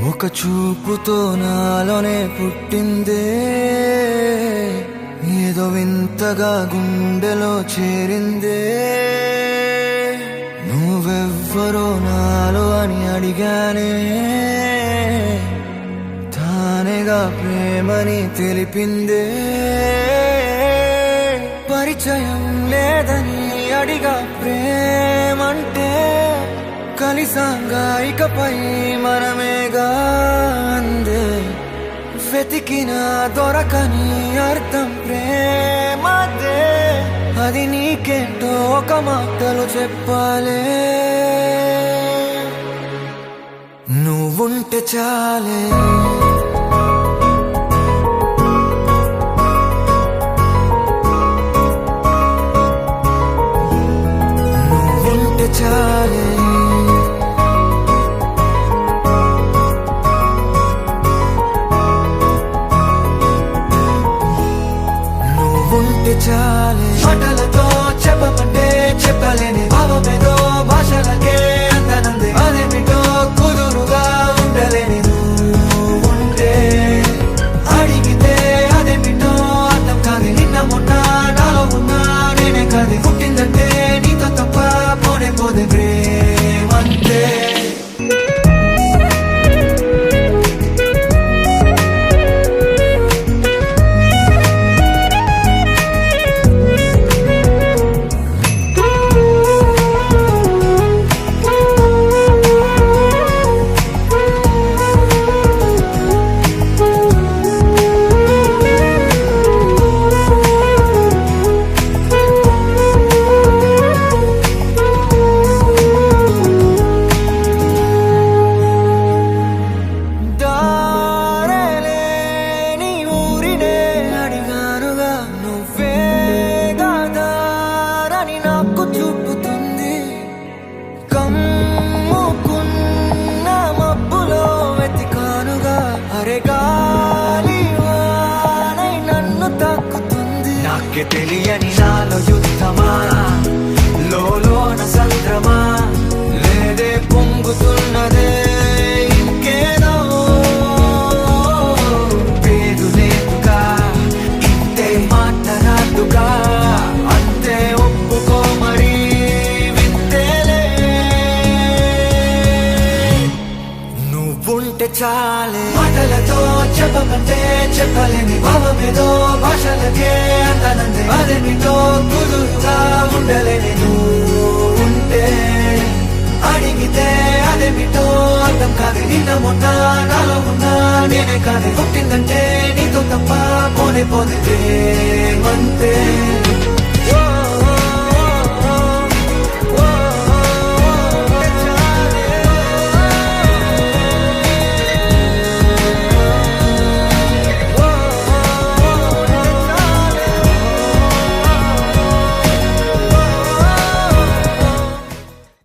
ఒక చూపుతో నాలోనే పుట్టిందే, ఏదో వింతగా గుండెలో చేరిందే. నువ్వెవ్వరో నాలో అని అడిగానే, తానేగా ప్రేమని తెలిపిందే. పరిచయం లేదని అడిగా ప్రేమంటే, కలిసాంగా ఇకపై మనమేగా అందే. వెతికినా దొరకని అర్థం ప్రేమదే, అది నీకేంటో ఒక మాటలు చెప్పాలే. నువ్వుంటే చాలే, నువ్వుంటే చాలే, నువ్వుంటే చాలే. మాటలతో చెప్పమంటే చెప్పలేని భావమేదో భాషలకే అందనందే. అదేమిటో కుదురుగా ఉండలేని నువ్వుంటే, అడిగితే అదేమిటో అర్థం కాదు. నిన్న మొన్న నాలో ఉన్నా నేనే కాదు. పుట్టిందంటే నీతో తప్ప పోనే పోదే ప్రేమంతే. నాకే తెలియని నాలో యుద్ధమా, లోన సంద్రమా, లేదే పొంగుతున్నదే ఇంకేదో. పేరు లేదుగా ఇంతే మాట్లాడుగా, అంతే ఒప్పుకో మరి వింతేలే. నువ్వుంటే చాలే, మాటలతో చెప్పమంటే చెప్పలేని భావమేదో భాషలకే అందనందే. అదేమిటో కుదురుగా ఉండలేని నువ్వుంటే, అడిగితే అదేమిటో అర్థం కాదు. నిన్న మొన్న నాలో ఉన్నా నేనే కాదు. పుట్టిందంటే నీతో తప్ప పోనే పోదే ప్రేమంతే.